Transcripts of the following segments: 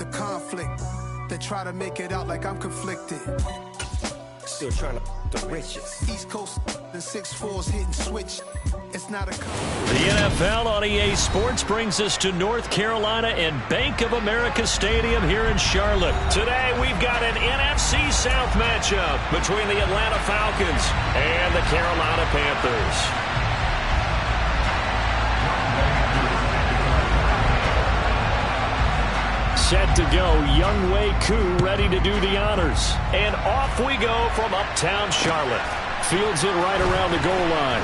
the conflict. They try to make it out like I'm conflicted. Still trying to the riches. East Coast and 6'4's hitting switch. It's not a The NFL on EA Sports brings us to North Carolina and Bank of America Stadium here in Charlotte. Today we've got an NFC South matchup between the Atlanta Falcons and the Carolina Panthers. Set to go, Younghoe Koo ready to do the honors. And off we go from uptown Charlotte. Fields it right around the goal line.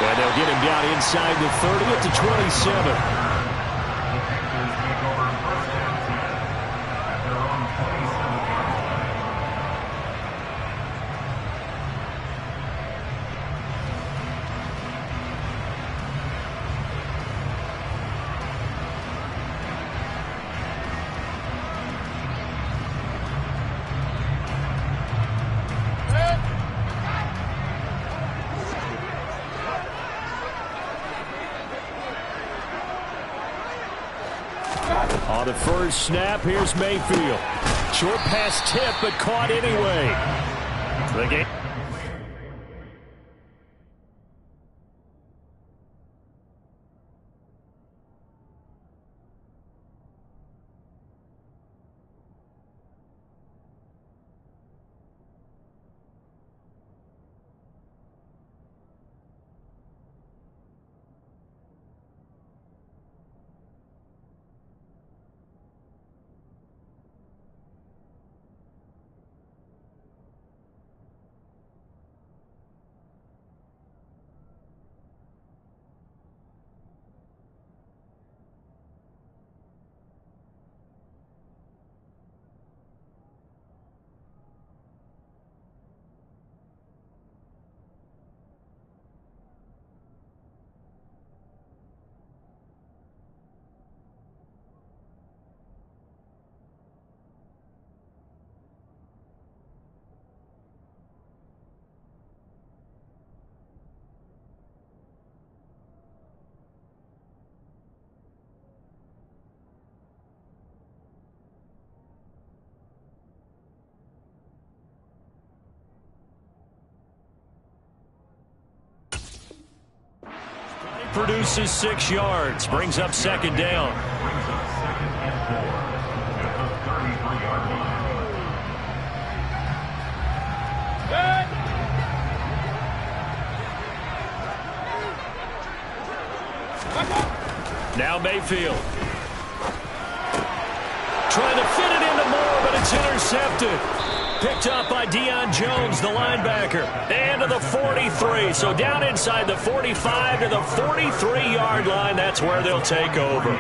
And they'll get him down inside the 30 at the 27. On the first snap, here's Mayfield. Short pass tip, but caught anyway. The game. Produces 6 yards, brings up second down. Now Mayfield. Trying to fit it into Moore, but it's intercepted. Picked up by Deion Jones, the linebacker. And to the 43. So down inside the 45 to the 43-yard line. That's where they'll take over.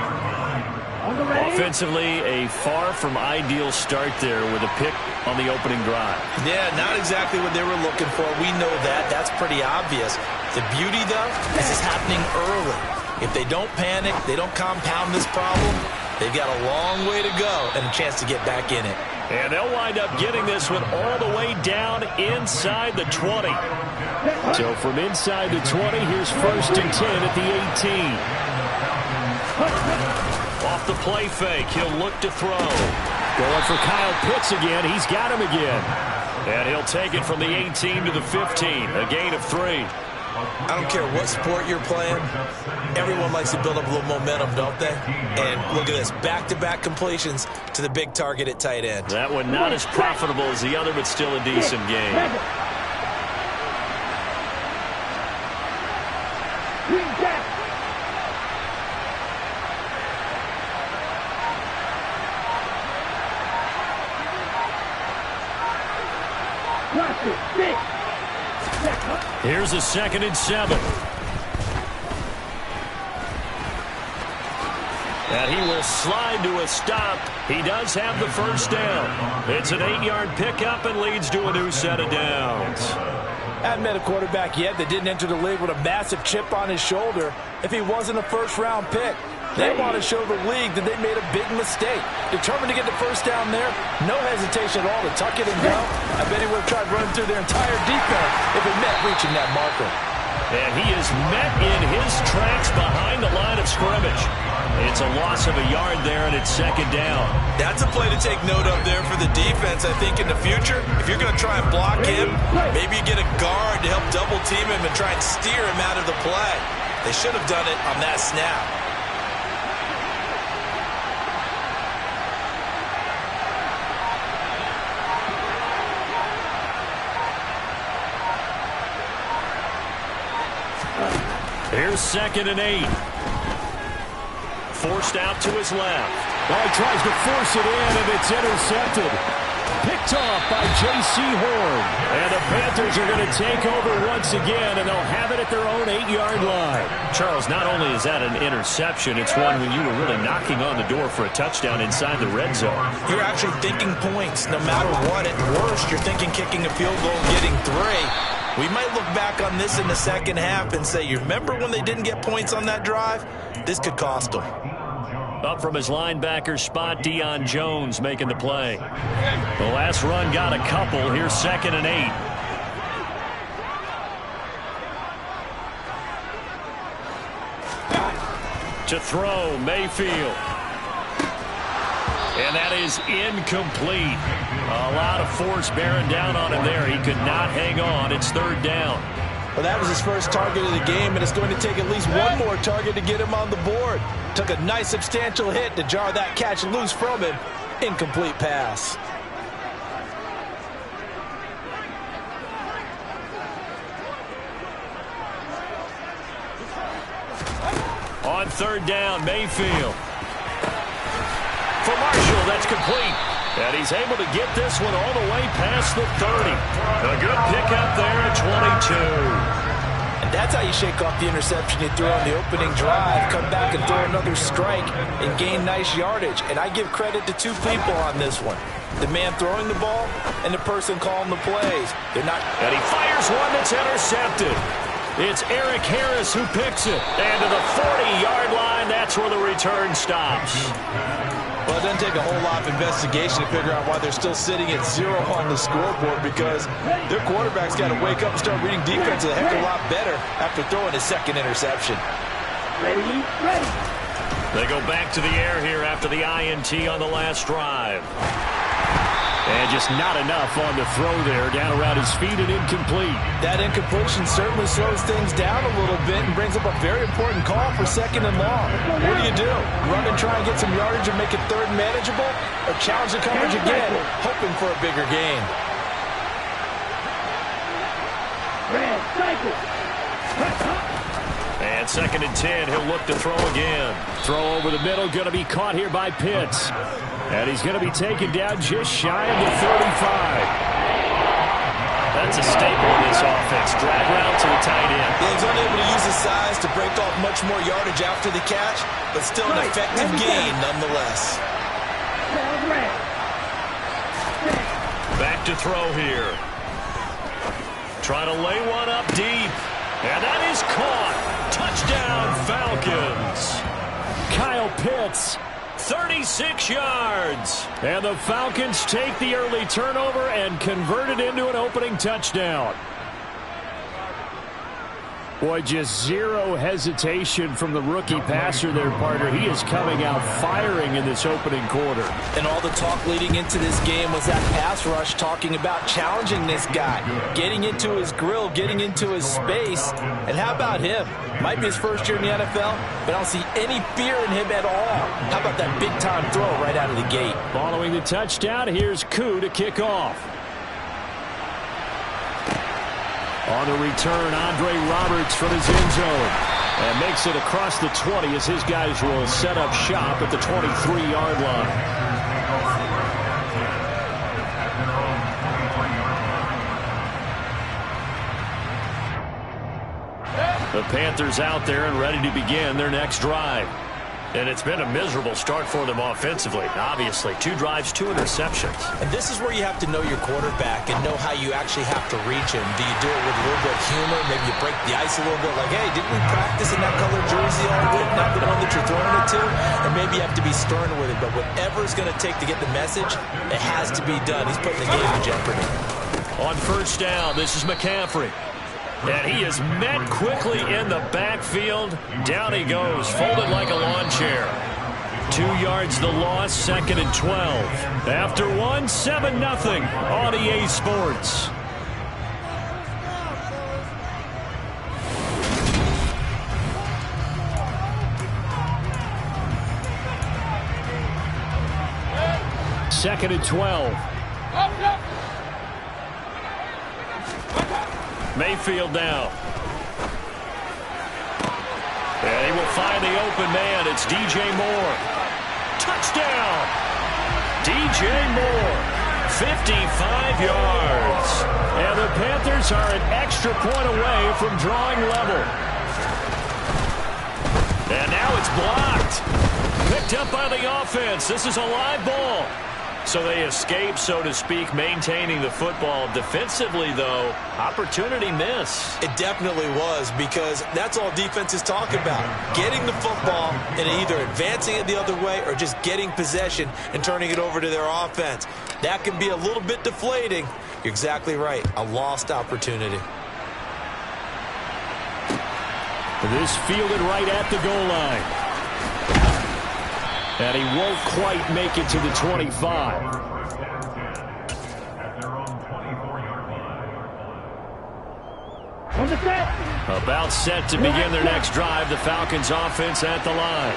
Offensively, a far from ideal start there with a pick on the opening drive. Yeah, not exactly what they were looking for. We know that. That's pretty obvious. The beauty, though, this is happening early. If they don't panic, they don't compound this problem, they've got a long way to go and a chance to get back in it. And they'll wind up getting this one all the way down inside the 20. So from inside the 20, here's 1st and 10 at the 18. Off the play fake, he'll look to throw. Going for Kyle Pitts again. He's got him again. And he'll take it from the 18 to the 15, a gain of 3. I don't care what sport you're playing. Everyone likes to build up a little momentum, don't they? And look at this, back-to-back completions to the big target at tight end. That one not as profitable as the other, but still a decent game. Here's a 2nd and 7. And he will slide to a stop. He does have the first down. It's an 8-yard pickup and leads to a new set of downs. Haven't met a quarterback yet that didn't enter the league with a massive chip on his shoulder if he wasn't a first-round pick. They want to show the league that they made a big mistake. Determined to get the first down there, no hesitation at all to tuck it and go. I bet he would have tried running through their entire defense if it meant reaching that marker. And he is met in his tracks behind the line of scrimmage. It's a loss of a yard there, and it's second down. That's a play to take note of there for the defense. I think in the future, if you're going to try and block him, maybe you get a guard to help double team him and try and steer him out of the play. They should have done it on that snap. Here's 2nd and 8. Forced out to his left. Oh, he tries to force it in, and it's intercepted. Picked off by J.C. Horn. And the Panthers are going to take over once again, and they'll have it at their own 8-yard line. Charles, not only is that an interception, it's one when you were really knocking on the door for a touchdown inside the red zone. You're actually thinking points no matter what. At worst, you're thinking kicking a field goal and getting 3. We might look back on this in the second half and say, you remember when they didn't get points on that drive? This could cost them. Up from his linebacker spot, Deion Jones making the play. The last run got a couple. Here's 2nd and 8. To throw, Mayfield. And that is incomplete. A lot of force bearing down on him there. He could not hang on. It's 3rd down. Well, that was his first target of the game, and it's going to take at least one more target to get him on the board. Took a nice substantial hit to jar that catch loose from him. Incomplete pass. On 3rd down, Mayfield. For Marshall, that's complete. And he's able to get this one all the way past the 30. A good pickup there at 22. And that's how you shake off the interception you threw on the opening drive. Come back and throw another strike and gain nice yardage. And I give credit to 2 people on this one. The man throwing the ball and the person calling the plays. They're not. And he fires one that's intercepted. It's Eric Harris who picks it. And to the 40-yard line, that's where the return stops. Well, it doesn't take a whole lot of investigation to figure out why they're still sitting at 0 on the scoreboard, because their quarterback's got to wake up and start reading defense a heck of a lot better after throwing his 2nd interception. Ready. They go back to the air here after the INT on the last drive. And just not enough on the throw there, down around his feet and incomplete. That incompletion certainly slows things down a little bit and brings up a very important call for 2nd and long. What do? Run and try and get some yardage and make it 3rd manageable, or challenge the coverage again, hoping for a bigger gain? And 2nd and 10, he'll look to throw again. Throw over the middle, going to be caught here by Pitts. And he's going to be taken down just shy of the 35. That's a staple in this offense. Drag route to the tight end. He's unable to use his size to break off much more yardage after the catch, but still an effective gain nonetheless. Back to throw here. Trying to lay one up deep. And that is caught. Touchdown, Falcons. Kyle Pitts. 36 yards. And the Falcons take the early turnover and convert it into an opening touchdown. Boy, just zero hesitation from the rookie passer there, partner. He is coming out firing in this opening quarter. And all the talk leading into this game was that pass rush, talking about challenging this guy, getting into his grill, getting into his space. And how about him? Might be his first year in the NFL, but I don't see any fear in him at all. How about that big-time throw right out of the gate? Following the touchdown, here's Koo to kick off. On the return, Andre Roberts from his end zone. And makes it across the 20 as his guys will set up shop at the 23-yard line. The Panthers out there and ready to begin their next drive. And it's been a miserable start for them offensively. Obviously, 2 drives, 2 interceptions. And this is where you have to know your quarterback and know how you actually have to reach him. Do you do it with a little bit of humor? Maybe you break the ice a little bit, like, hey, didn't we practice in that color jersey all week, not the one that you're throwing it to? Or maybe you have to be stern with him. But whatever it's going to take to get the message, it has to be done. He's putting the game in jeopardy. On 1st down, this is McCaffrey. And he is met quickly in the backfield. Down he goes, folded like a lawn chair. 2 yards the loss, 2nd and 12. After one, 7-0 on EA Sports. Second and 12. Mayfield now. And he will find the open man. It's DJ Moore. Touchdown! DJ Moore, 55 yards. And the Panthers are an extra point away from drawing level. And now it's blocked. Picked up by the offense. This is a live ball. So they escape, so to speak, maintaining the football. Defensively, though, opportunity miss. It definitely was, because that's all defenses talk about. Getting the football and either advancing it the other way or just getting possession and turning it over to their offense. That can be a little bit deflating. You're exactly right. A lost opportunity. This fielded right at the goal line. And he won't quite make it to the 25. About set to begin their next drive. The Falcons offense at the line.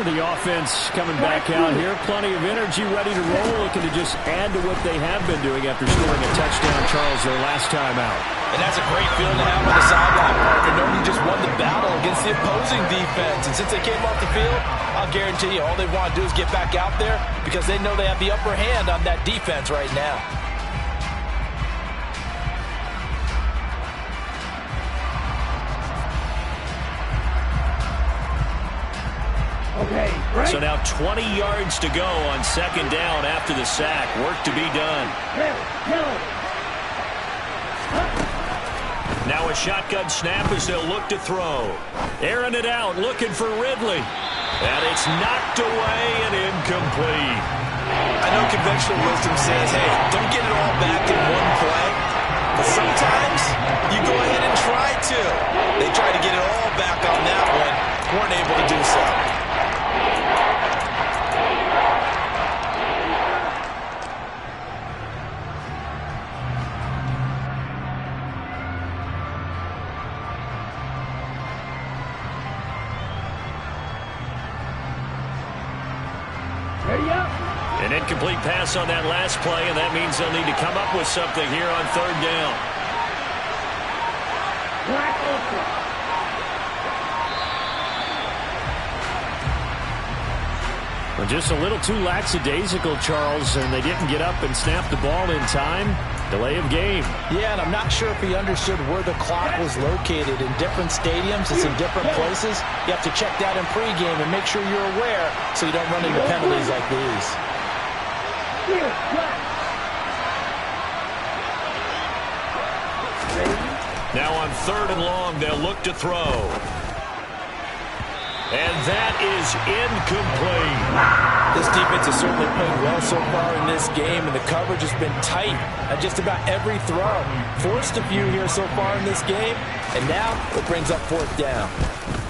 And the offense coming back out here. Plenty of energy, ready to roll. Looking to just add to what they have been doing after scoring a touchdown, Charles, their last time out. And that's a great feeling to have on the sideline, partner, knowing you just won the battle against the opposing defense. And since they came off the field, I'll guarantee you all they want to do is get back out there because they know they have the upper hand on that defense right now. So now 20 yards to go on 2nd down after the sack. Work to be done. Now a shotgun snap as they'll look to throw. Airing it out, looking for Ridley. And it's knocked away and incomplete. I know conventional wisdom says, hey, don't get it all back in one play. But sometimes you go ahead and try to. They tried to get it all back on that one. Weren't able to do so. An incomplete pass on that last play, and that means they'll need to come up with something here on 3rd down. Well, just a little too lackadaisical, Charles, and they didn't get up and snap the ball in time. Delay of game. Yeah, and I'm not sure if he understood where the clock was located. In different stadiums, it's in different places. You have to check that in pregame and make sure you're aware so you don't run into penalties like these. Now on 3rd and long, they'll look to throw. And that is incomplete. This defense has certainly played well so far in this game, and the coverage has been tight at just about every throw. Forced a few here so far in this game, and now it brings up 4th down.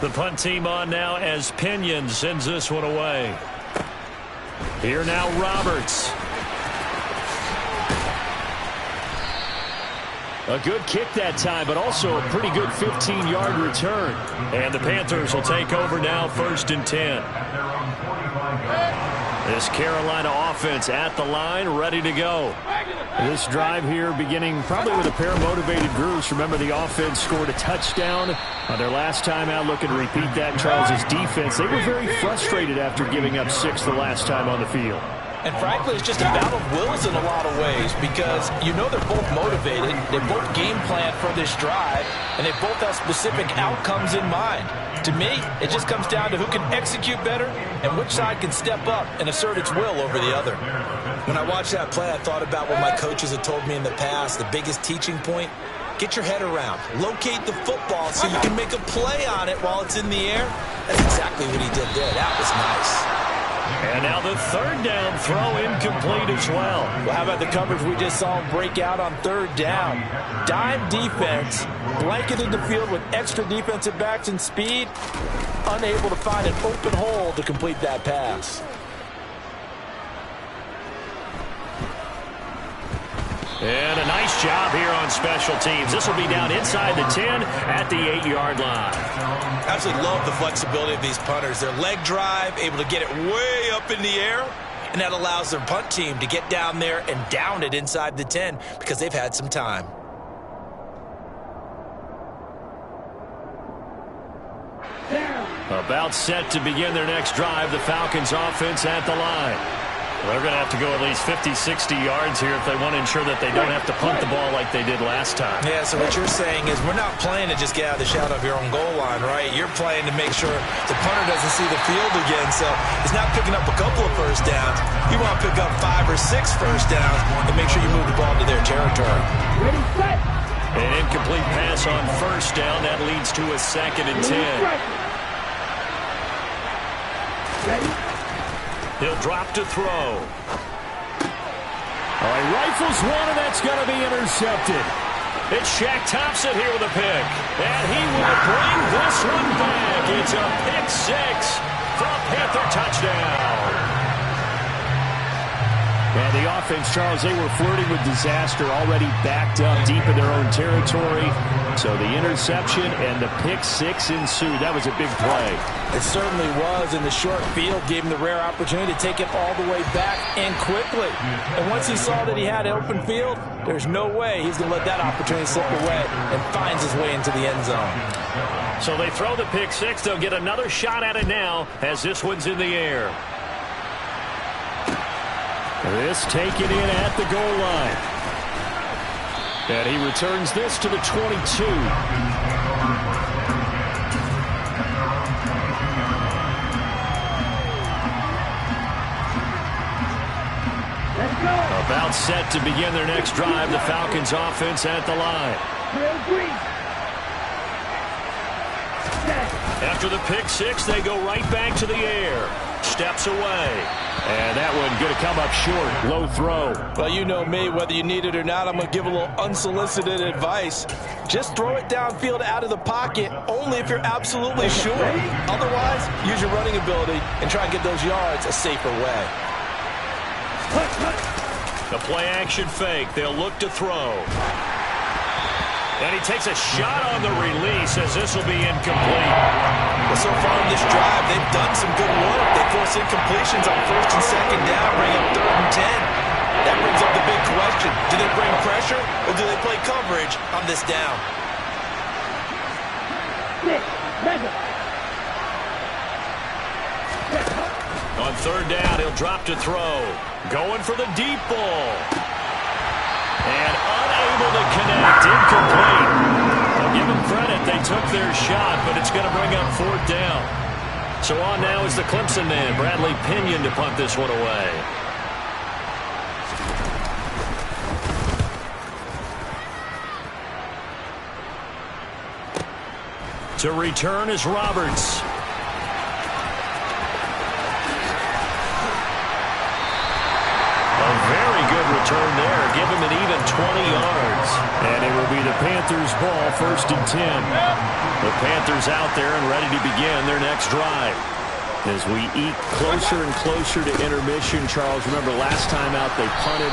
The punt team on now as Pinion sends this one away. Here now Roberts. A good kick that time, but also a pretty good 15-yard return. And the Panthers will take over now, 1st and 10. This Carolina offense at the line, ready to go. This drive here beginning probably with a pair of motivated groups. Remember, the offense scored a touchdown on their last time out. Looking to repeat that. Charles' defense, they were very frustrated after giving up 6 the last time on the field. And frankly, it's just a battle of wills in a lot of ways because you know they're both motivated, they're both game planned for this drive, and they both have specific outcomes in mind. To me, it just comes down to who can execute better and which side can step up and assert its will over the other. When I watched that play, I thought about what my coaches had told me in the past. The biggest teaching point, get your head around. Locate the football so you can make a play on it while it's in the air. That's exactly what he did there. That was nice. And now the third down throw incomplete as well. Well, how about the coverage we just saw him break out on third down? Dime defense, blanketed the field with extra defensive backs and speed, unable to find an open hole to complete that pass. And a nice job here on special teams. This will be down inside the 10 at the 8-yard line. Absolutely love the flexibility of these punters. Their leg drive, able to get it way up in the air, and that allows their punt team to get down there and down it inside the 10 because they've had some time. About set to begin their next drive, the Falcons offense at the line. They're going to have to go at least 50, 60 yards here if they want to ensure that they don't have to punt the ball like they did last time. Yeah, so what you're saying is we're not playing to just get out of the shadow of your own goal line, right? You're playing to make sure the punter doesn't see the field again. So it's not picking up a couple of first downs. You want to pick up 5 or 6 first downs and make sure you move the ball to their territory. Ready, set. An incomplete pass on first down. That leads to a 2nd and 10. Ready. He'll drop to throw. All right, rifles one, and that's going to be intercepted. It's Shaq Thompson here with a pick. And he will bring this one back. It's a pick 6 for a Panther touchdown. And the offense, Charles, they were flirting with disaster, already backed up deep in their own territory. So the interception and the pick 6 ensued. That was a big play. It certainly was, and the short field gave him the rare opportunity to take it all the way back and quickly. And once he saw that he had open field, there's no way he's going to let that opportunity slip away, and finds his way into the end zone. So they throw the pick 6. They'll get another shot at it now as this one's in the air. This taken in at the goal line. And he returns this to the 22. About set to begin their next drive, the Falcons offense at the line. After the pick 6, they go right back to the air. Steps away. And that one going to come up short. Low throw. Well, you know me, whether you need it or not, I'm going to give a little unsolicited advice. Just throw it downfield out of the pocket, only if you're absolutely sure. Otherwise, use your running ability and try and get those yards a safer way. The play-action fake. They'll look to throw. And he takes a shot on the release as this will be incomplete. Well, so far in this drive, they've done some good work. They force incompletions on 1st and 2nd down, bring up 3rd and 10. That brings up the big question. Do they bring pressure or do they play coverage on this down? On 3rd down, he'll drop to throw. Going for the deep ball. And unable to connect. Incomplete. I'll give them credit. They took their shot, but it's going to bring up 4th down. So on now is the Clemson man, Bradley Pinion, to punt this one away. To return is Roberts. Very good return there. Give him an even 20 yards. And it will be the Panthers' ball, 1st and 10. The Panthers out there and ready to begin their next drive. As we eat closer and closer to intermission, Charles, remember last time out they punted.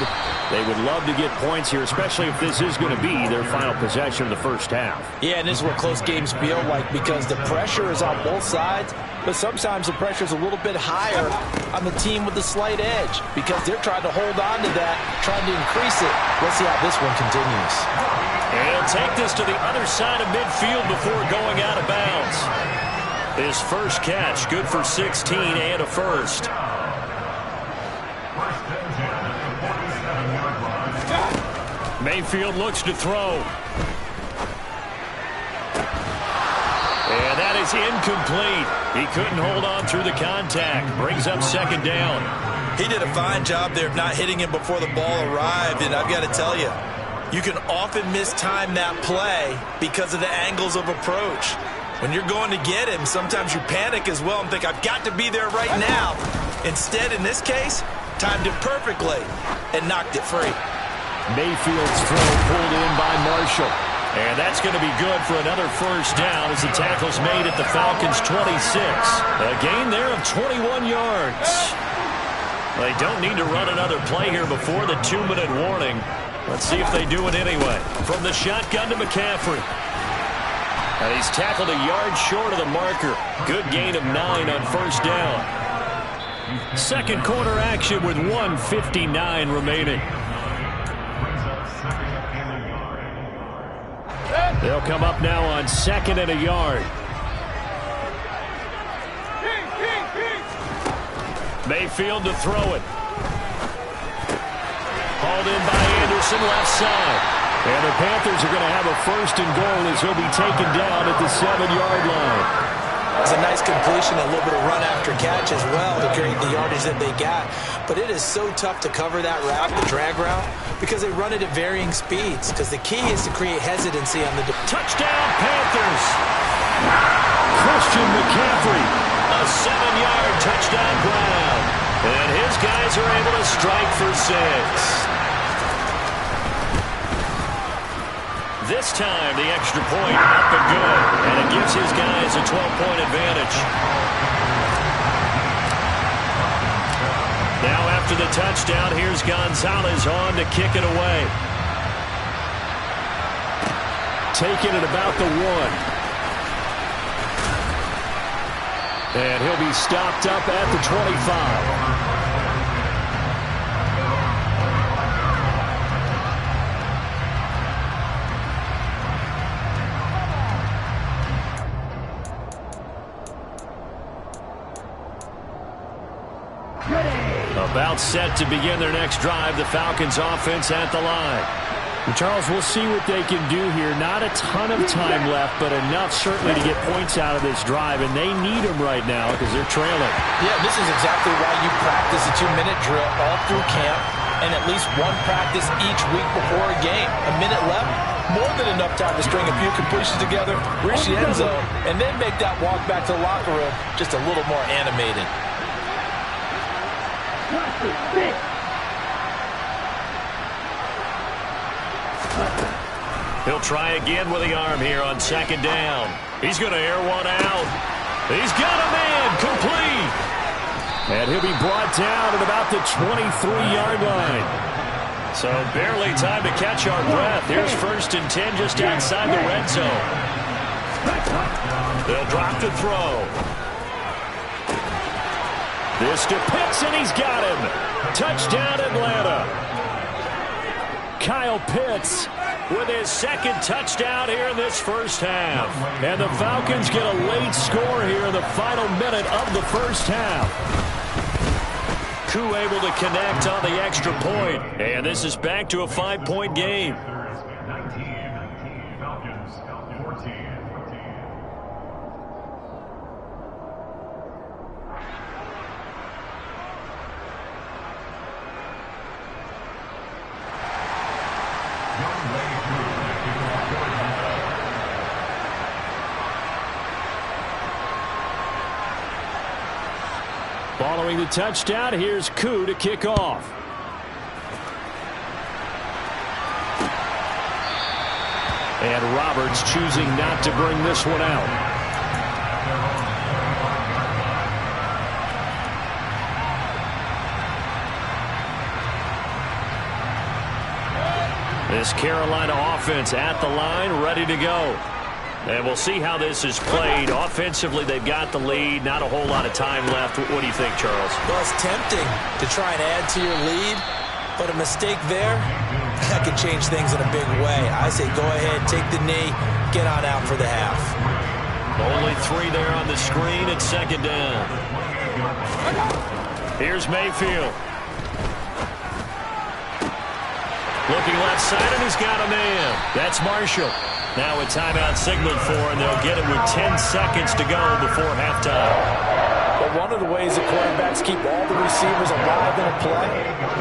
They would love to get points here, especially if this is going to be their final possession of the first half. Yeah, and this is what close games feel like because the pressure is on both sides, but sometimes the pressure is a little bit higher on the team with the slight edge because they're trying to hold on to that, trying to increase it. Let's see how this one continues. And he'll take this to the other side of midfield before going out of bounds. His first catch, good for 16 and a first. Mayfield looks to throw. And that is incomplete. He couldn't hold on through the contact. Brings up 2nd down. He did a fine job there of not hitting him before the ball arrived, and I've got to tell you, you can often mistime that play because of the angles of approach. When you're going to get him, sometimes you panic as well and think, I've got to be there right now. Instead, in this case, timed it perfectly and knocked it free. Mayfield's throw pulled in by Marshall. And that's going to be good for another first down as the tackle's made at the Falcons' 26. A gain there of 21 yards. They don't need to run another play here before the 2-minute warning. Let's see if they do it anyway. From the shotgun to McCaffrey. And he's tackled a yard short of the marker. Good gain of 9 on first down. Second quarter action with 1:59 remaining. They'll come up now on 2nd and a yard. Mayfield to throw it. Hauled in by Anderson, left side. And the Panthers are going to have a 1st and goal as he'll be taken down at the 7-yard line. It's a nice completion, a little bit of run after catch as well to create the yardage that they got. But it is so tough to cover that route, the drag route, because they run it at varying speeds. Because the key is to create hesitancy on the touchdown Panthers. Christian McCaffrey, a 7-yard touchdown grab. And his guys are able to strike for 6. This time, the extra point up and good. And it gives his guys a 12-point advantage. Now after the touchdown, here's Gonzalez on to kick it away. Taking it about the 1. And he'll be stopped up at the 25. About set to begin their next drive. The Falcons offense at the line. And Charles, we'll see what they can do here. Not a ton of time left, but enough certainly to get points out of this drive. And they need them right now because they're trailing. Yeah, this is exactly why you practice a 2-minute drill all through camp and at least one practice each week before a game. A minute left, more than enough time to string a few completions together, reach the end zone, and then make that walk back to the locker room just a little more animated. He'll try again with the arm here on 2nd down. He's going to air one out. He's got a man complete. And he'll be brought down at about the 23-yard line. So barely time to catch our breath. Here's 1st and 10 just outside the red zone. They'll drop the throw. This to Pitts, and he's got him. Touchdown, Atlanta. Kyle Pitts with his 2nd touchdown here in this first half. And the Falcons get a late score here in the final minute of the first half. Koo able to connect on the extra point. And this is back to a 5-point game. Following the touchdown, here's Koo to kick off. And Roberts choosing not to bring this one out. This Carolina offense at the line, ready to go. And we'll see how this is played. Offensively, they've got the lead. Not a whole lot of time left. What do you think, Charles? Well, it's tempting to try and add to your lead, but a mistake there, that could change things in a big way. I say go ahead, take the knee, get on out for the half. Only 3 there on the screen at 2nd down. Here's Mayfield. Looking left side, and he's got a man. That's Marshall. Now a timeout signaled for, and they'll get it with 10 seconds to go before halftime. But one of the ways that quarterbacks keep all the receivers alive in a play,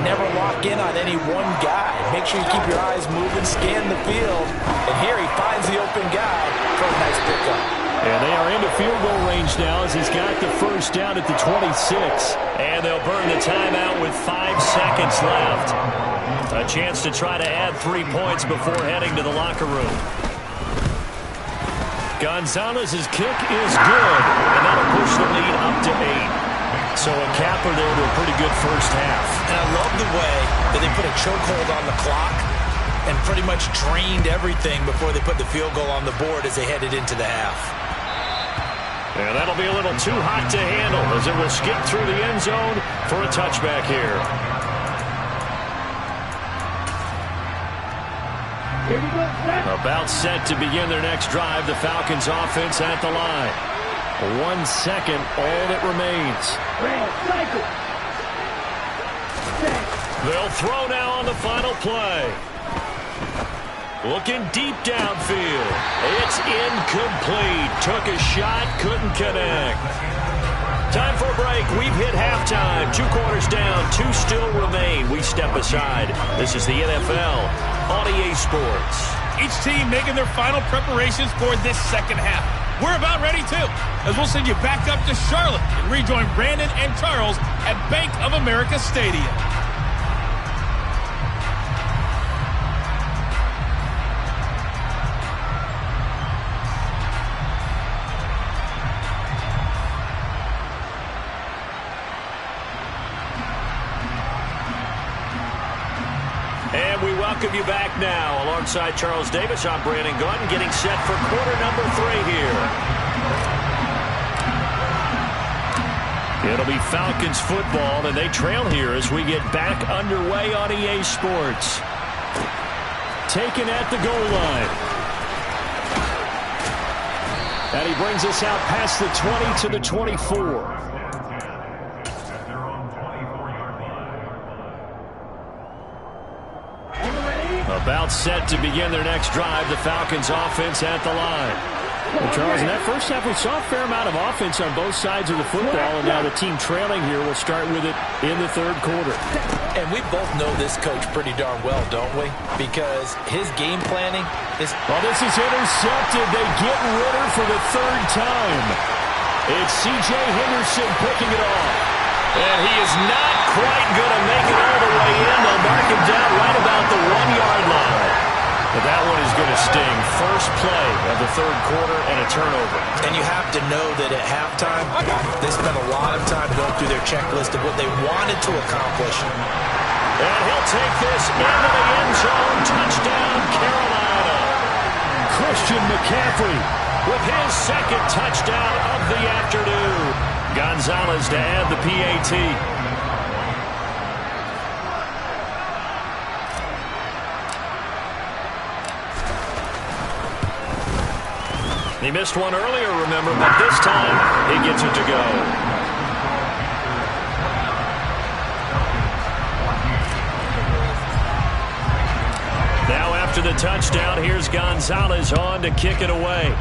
never lock in on any one guy. Make sure you keep your eyes moving, scan the field, and here he finds the open guy for a nice pickup. And they are into field goal range now as he's got the first down at the 26. And they'll burn the timeout with 5 seconds left. A chance to try to add 3 points before heading to the locker room. Gonzalez's kick is good, and that'll push the lead up to 8. So a capper there to a pretty good first half. And I love the way that they put a chokehold on the clock and pretty much drained everything before they put the field goal on the board as they headed into the half. And that'll be a little too hot to handle as it will skip through the end zone for a touchback here. About set to begin their next drive. The Falcons offense at the line. 1 second, all that remains. They'll throw now on the final play. Looking deep downfield. It's incomplete. Took a shot, couldn't connect. Time for a break. We've hit halftime. 2 quarters down, 2 still remain. We step aside. This is the NFL on EA Sports. Each team making their final preparations for this second half. We're about ready, too, as we'll send you back up to Charlotte and rejoin Brandon and Charles at Bank of America Stadium. And we welcome you back now. Alongside Charles Davis, I'm Brandon Gaudin, getting set for quarter number 3 here. It'll be Falcons football, and they trail here as we get back underway on EA Sports. Taken at the goal line. And he brings us out past the 20 to the 24. About set to begin their next drive. The Falcons offense at the line. Well, Charles, in that first half, we saw a fair amount of offense on both sides of the football, and now the team trailing here will start with it in the third quarter. And we both know this coach pretty darn well, don't we? Because his game planning is... Well, this is intercepted. They get Ritter for the 3rd time. It's C.J. Henderson picking it off. And he is not quite going to make it all the way in. They'll mark him down right about the 1-yard line. But that one is going to sting. First play of the third quarter and a turnover. And you have to know that at halftime, they spent a lot of time going through their checklist of what they wanted to accomplish. And he'll take this into the end zone. Touchdown, Carolina. Christian McCaffrey with his 2nd touchdown of the afternoon. Gonzalez to add the PAT. He missed one earlier, remember, but this time he gets it to go. Now after the touchdown, here's Gonzalez on to kick it away.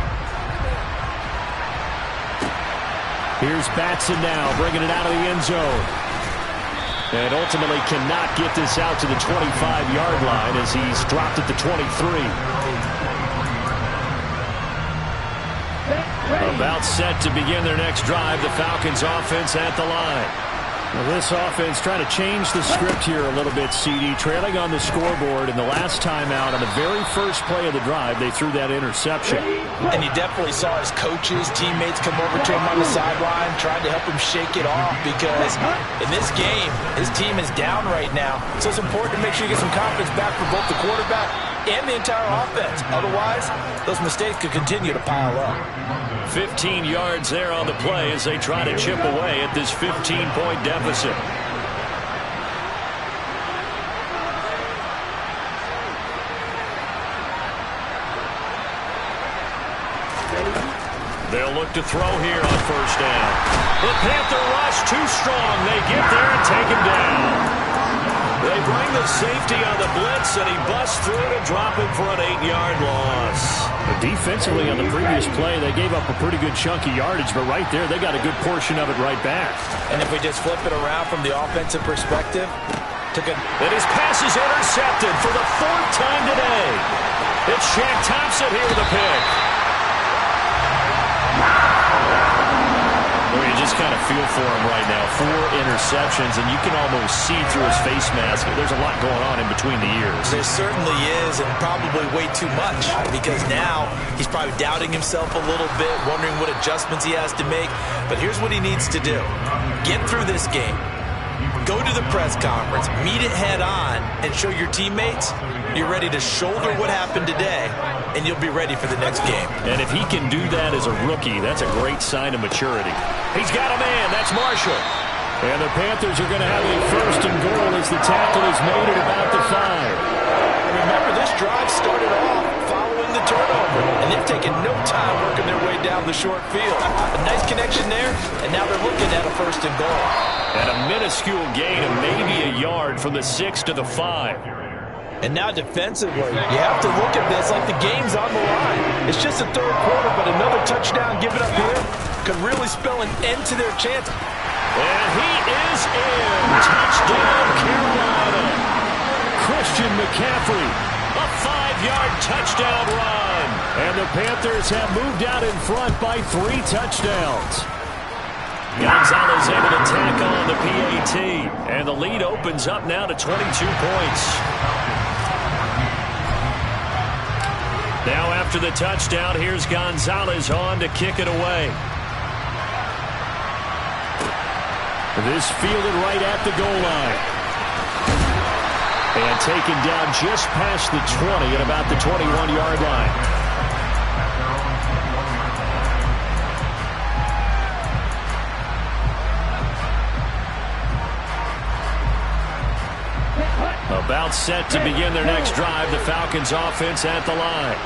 Here's Batson now, bringing it out of the end zone. And ultimately cannot get this out to the 25-yard line as he's dropped at the 23. About set to begin their next drive. The Falcons offense at the line. Well, this offense trying to change the script here a little bit, CD. Trailing on the scoreboard, and the last time out on the very first play of the drive, they threw that interception. And you definitely saw his coaches, teammates come over to him on the sideline, trying to help him shake it off because in this game, his team is down right now. So it's important to make sure you get some confidence back for both the quarterback and the entire offense. Otherwise, those mistakes could continue to pile up. 15 yards there on the play as they try to chip away at this 15-point deficit. They'll look to throw here on first down. The Panther rush too strong. They get there and take him down. They bring the safety on the blitz, and he busts through to drop him for an 8-yard loss. Defensively on the previous play, they gave up a pretty good chunk of yardage, but right there, they got a good portion of it right back. And if we just flip it around from the offensive perspective, and his pass is intercepted for the 4th time today. It's Shaq Thompson here with a pick. just kind of feel for him right now. 4 interceptions, and you can almost see through his face mask. There's a lot going on in between the ears. There certainly is, and probably way too much, because now he's probably doubting himself a little bit, wondering what adjustments he has to make. But here's what he needs to do. Get through this game. Go to the press conference, meet it head on, and show your teammates you're ready to shoulder what happened today, and you'll be ready for the next game. And if he can do that as a rookie, that's a great sign of maturity. He's got a man. That's Marshall. And the Panthers are going to have a 1st and goal as the tackle is made at about the 5. Remember, this drive started off following the turnover, and they've taken no time working their way down the short field. A nice connection there, and now they're looking at a 1st and goal. And a minuscule gain of maybe a yard from the 6 to the 5. And now defensively, you have to look at this like the game's on the line. It's just a 3rd quarter, but another touchdown given up here could really spell an end to their chance. And he is in. Touchdown, Carolina. Christian McCaffrey, a 5-yard touchdown run. And the Panthers have moved out in front by 3 touchdowns. Gonzalez able to tack on the PAT. And the lead opens up now to 22 points. Now after the touchdown, here's Gonzalez on to kick it away. This fielded right at the goal line. And taken down just past the 20 at about the 21-yard line. About set to begin their next drive. The Falcons offense at the line.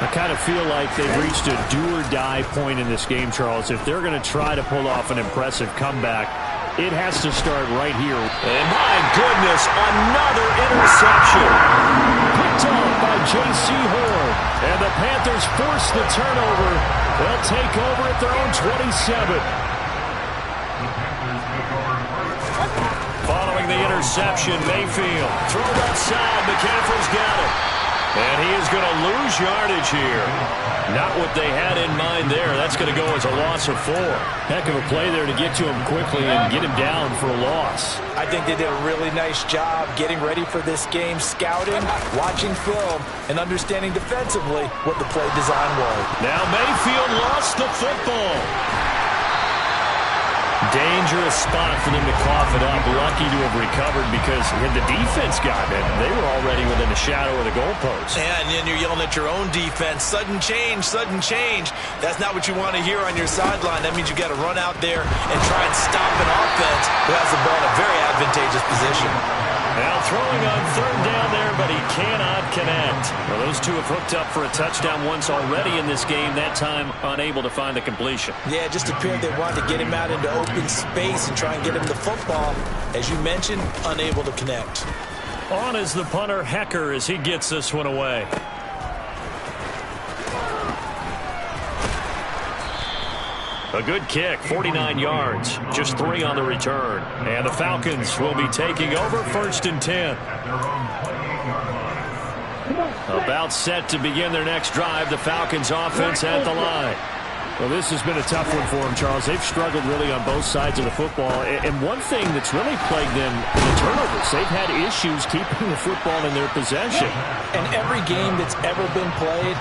I kind of feel like they've reached a do-or-die point in this game, Charles. If they're going to try to pull off an impressive comeback, it has to start right here. And my goodness, another interception. Picked off by J.C. Horn. And the Panthers force the turnover. They'll take over at their own 27. Following the interception, Mayfield thrown outside. McCaffrey's got it. And he is going to lose yardage here. Not what they had in mind there. That's going to go as a loss of 4. Heck of a play there to get to him quickly and get him down for a loss. I think they did a really nice job getting ready for this game, scouting, watching film, and understanding defensively what the play design was. Now Mayfield lost the football. Dangerous spot for them to cough it up. Lucky to have recovered because the defense got it. They were already within the shadow of the goalpost. Yeah, and then you're yelling at your own defense. Sudden change, sudden change. That's not what you want to hear on your sideline. That means you got to run out there and try and stop an offense who has the ball in a very advantageous position. Now throwing on 3rd down there, but he cannot connect. Well, those two have hooked up for a touchdown once already in this game, that time unable to find the completion. Yeah, it just appeared they wanted to get him out into open space and try and get him the football. As you mentioned, unable to connect. On is the punter, Hecker, as he gets this one away. A good kick, 49 yards, just 3 on the return. And the Falcons will be taking over 1st and 10. About set to begin their next drive. The Falcons offense at the line. Well, this has been a tough one for them, Charles. They've struggled really on both sides of the football. And one thing that's really plagued them, the turnovers. They've had issues keeping the football in their possession. And every game that's ever been played,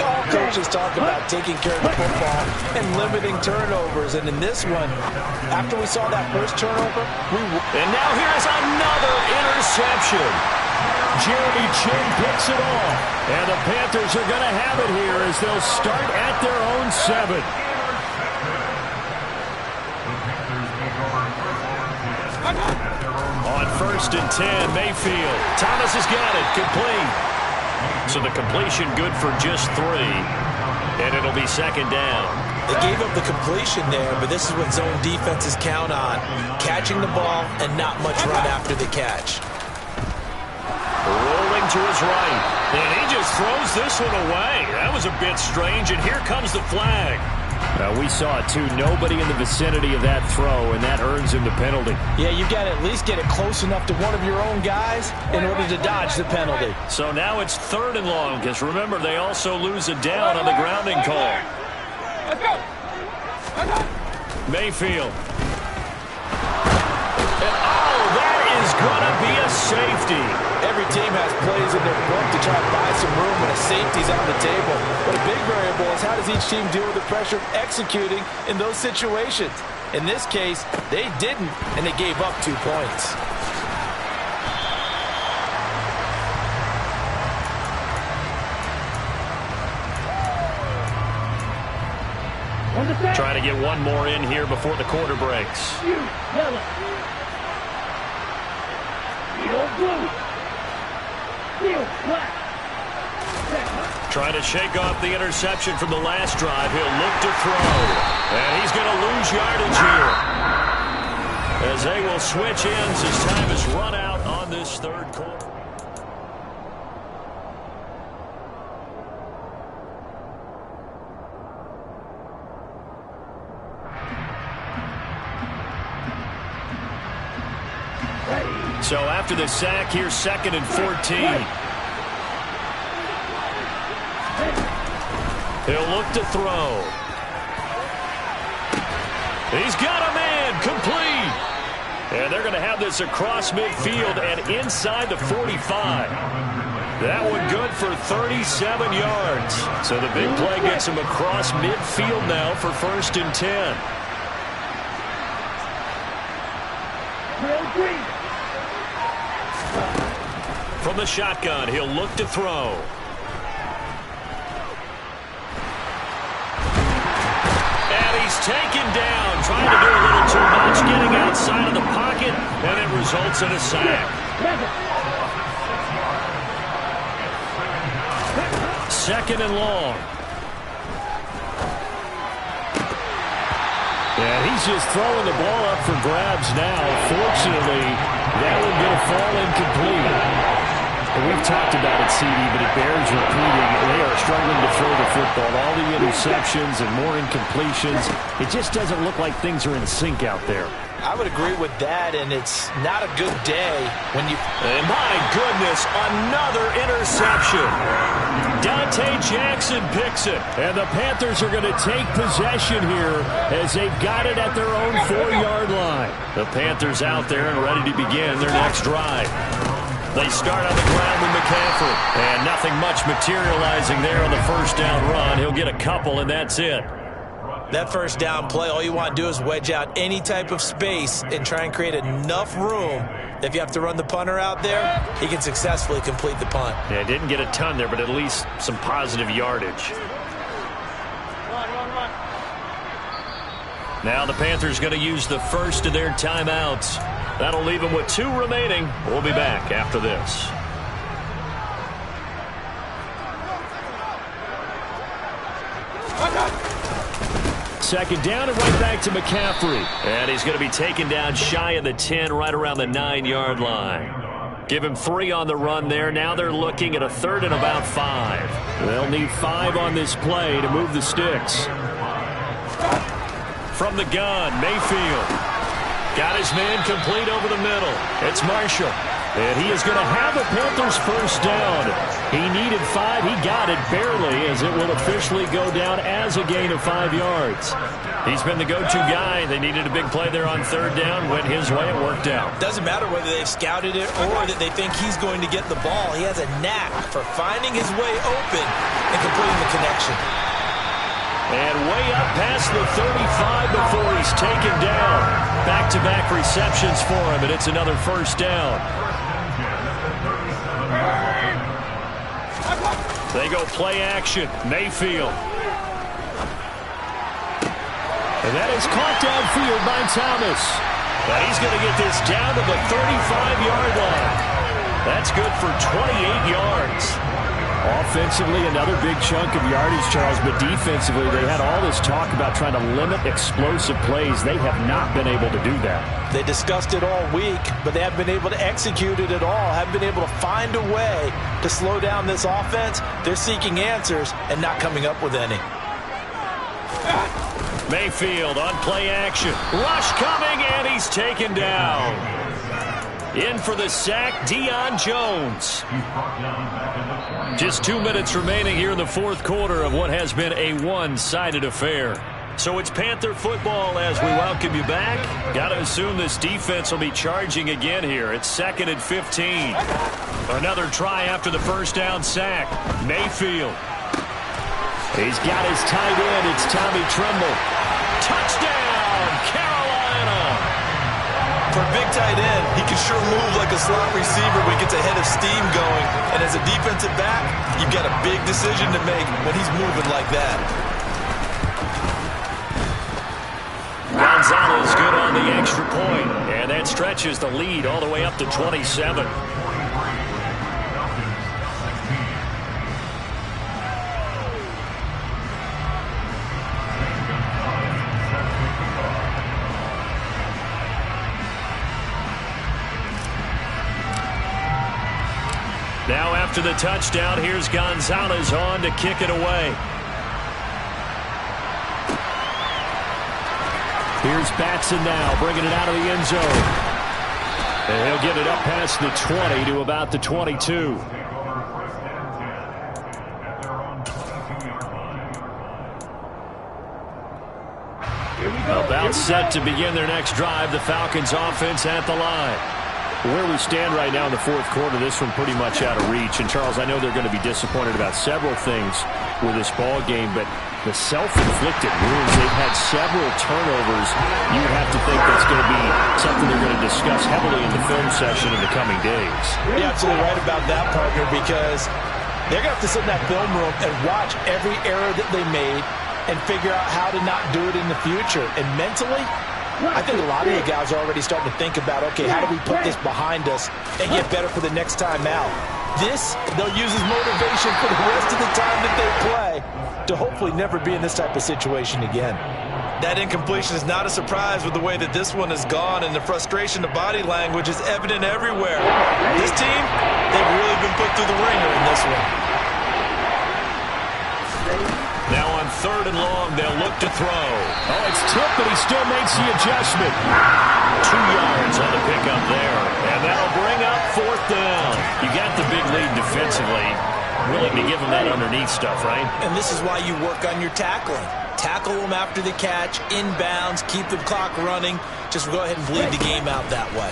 all coaches talk about taking care of the football and limiting turnovers. And in this one, after we saw that first turnover, and now here's another interception. Jeremy Chin picks it off. And the Panthers are going to have it here as they'll start at their own 7. On 1st and 10, Mayfield. Thomas has got it. Complete. So the completion good for just 3. And it'll be 2nd down. They gave up the completion there, but this is what zone defenses count on. Catching the ball and not much run after the catch. Rolling to his right. And he just throws this one away. That was a bit strange, and here comes the flag. We saw it, too. Nobody in the vicinity of that throw, and that earns him the penalty. Yeah, you've got to at least get it close enough to one of your own guys in order to dodge the penalty. So now it's 3rd and long, because remember, they also lose a down on the grounding call. Let's go. Let's go. Mayfield. And that is going to be a safety. Every team has plays in their book to try to buy some room when a safety's on the table. But a big variable is how does each team deal with the pressure of executing in those situations. In this case, they didn't, and they gave up 2 points. Trying to get one more in here before the quarter breaks. Trying to shake off the interception from the last drive. He'll look to throw. And he's going to lose yardage here. As they will switch ends as time is run out on this third quarter. So after the sack, here's 2nd and 14. He'll look to throw. He's got a man complete. And they're going to have this across midfield and inside the 45. That one good for 37 yards. So the big play gets him across midfield now for 1st and 10. From the shotgun, he'll look to throw. And he's taken down, trying to do a little too much, getting outside of the pocket, and it results in a sack. 2nd and long. And he's just throwing the ball up for grabs now. Fortunately, that one going to fall incomplete. And we've talked about it, CD, but it bears repeating. They are struggling to throw the football. All the interceptions and more incompletions. It just doesn't look like things are in sync out there. I would agree with that, and it's not a good day when you... And my goodness, another interception. Dante Jackson picks it. And the Panthers are going to take possession here as they've got it at their own 4-yard line. The Panthers out there and ready to begin their next drive. They start on the ground with McCaffrey. And nothing much materializing there on the first down run. He'll get a couple, and that's it. That first down play, all you want to do is wedge out any type of space and try and create enough room that if you have to run the punter out there, he can successfully complete the punt. Yeah, didn't get a ton there, but at least some positive yardage. Now the Panthers going to use the first of their timeouts. That'll leave them with 2 remaining. We'll be back after this. Second down and right back to McCaffrey. And he's going to be taken down shy of the 10, right around the 9-yard line. Give him 3 on the run there. Now they're looking at a 3rd and about 5. They'll need 5 on this play to move the sticks. From the gun, Mayfield. Got his man complete over the middle. It's Marshall. And he is going to have the Panthers first down. He needed 5. He got it barely, as it will officially go down as a gain of 5 yards. He's been the go-to guy. They needed a big play there on 3rd down. Went his way. It worked out. Doesn't matter whether they've scouted it or that they think he's going to get the ball. He has a knack for finding his way open and completing the connection. And way up past the 35 before he's taken down. Back-to-back receptions for him, and it's another first down. They go play action. Mayfield. And that is caught downfield by Thomas. But he's going to get this down to the 35-yard line. That's good for 28 yards. Offensively, another big chunk of yardage, Charles, but defensively, they had all this talk about trying to limit explosive plays. They have not been able to do that. They discussed it all week, but they haven't been able to execute it at all, haven't been able to find a way to slow down this offense. They're seeking answers and not coming up with any. Mayfield on play action. Rush coming, and he's taken down. In for the sack, Deion Jones. Just 2 minutes remaining here in the 4th quarter of what has been a one-sided affair. So it's Panther football as we welcome you back. Got to assume this defense will be charging again here. It's 2nd and 15. Another try after the first down sack. Mayfield. He's got his tight end. It's Tommy Tremble. Touchdown, Carolina. For a big tight end, he can sure move like a slot receiver when he gets a head of steam going. And as a defensive back, you've got a big decision to make when he's moving like that. Gonzalez good on the extra point, and that stretches the lead all the way up to 27. Now after the touchdown, here's Gonzalez on to kick it away. Here's Batson now, bringing it out of the end zone. And he'll get it up past the 20 to about the 22. About set to begin their next drive. The Falcons offense at the line. Where we stand right now in the fourth quarter, this one pretty much out of reach. And, Charles, I know they're going to be disappointed about several things with this ball game, but the self-inflicted wounds, they've had several turnovers. You would have to think that's going to be something they're going to discuss heavily in the film session in the coming days. You're absolutely right about that, partner, because they're going to have to sit in that film room and watch every error that they made and figure out how to not do it in the future. And mentally, I think a lot of you guys are already starting to think about, okay, how do we put this behind us and get better for the next time out? This, they'll use as motivation for the rest of the time that they play to hopefully never be in this type of situation again. That incompletion is not a surprise with the way that this one has gone, and the frustration, the body language is evident everywhere. This team, they've really been put through the ringer in this one. Now on 3rd and long, they'll look to throw. Oh, it's tipped, but he still makes the adjustment. 2 yards on the pickup there. And that'll bring up 4th down. You got the big lead defensively. Willing to give them that underneath stuff, right? And this is why you work on your tackling. Tackle them after the catch, inbounds, keep the clock running. Just go ahead and bleed the game out that way.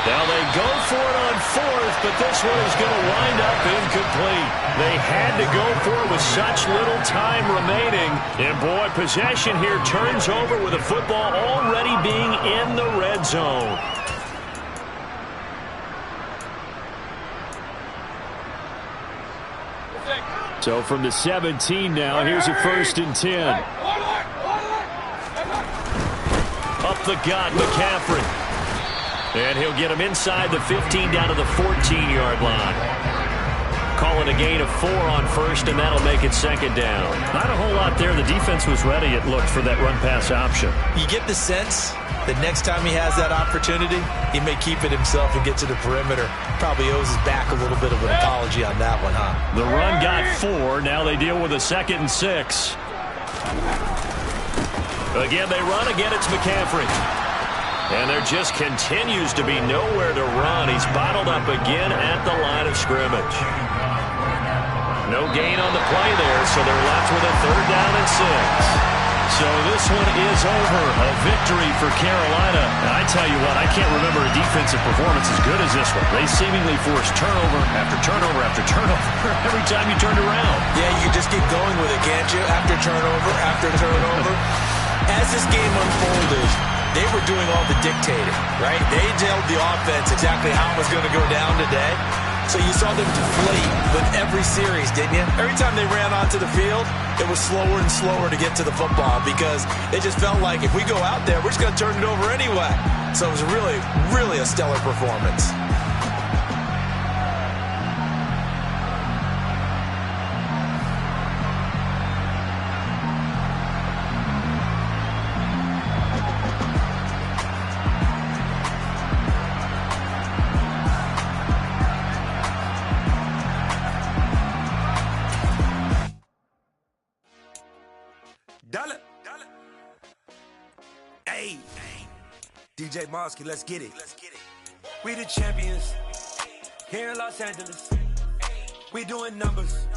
Now they go for it on 4th, but this one is going to wind up incomplete. They had to go for it with such little time remaining. And, boy, possession here turns over with the football already being in the red zone. So from the 17 now, here's a 1st and 10. Up the gut, McCaffrey. And he'll get him inside the 15 down to the 14-yard line. Calling a gain of 4 on 1st, and that'll make it 2nd down. Not a whole lot there. The defense was ready, it looked, for that run-pass option. You get the sense that next time he has that opportunity, he may keep it himself and get to the perimeter. Probably owes his back a little bit of an apology on that one, huh? The run got 4. Now they deal with a 2nd and 6. Again, they run. Again, it's McCaffrey. And there just continues to be nowhere to run. He's bottled up again at the line of scrimmage. No gain on the play there, so they're left with a 3rd down and 6. So this one is over. A victory for Carolina. And I tell you what, I can't remember a defensive performance as good as this one. They seemingly forced turnover after turnover after turnover every time you turned around. Yeah, you just keep going with it, can't you? After turnover after turnover. As this game unfolded, they were doing all the dictating, right? They told the offense exactly how it was going to go down today. So you saw them deflate with every series, didn't you? Every time they ran onto the field, it was slower and slower to get to the football because it just felt like if we go out there, we're just going to turn it over anyway. So it was really, really a stellar performance. Hey, DJ Mosky, let's get it. We the champions here in Los Angeles. We doing numbers.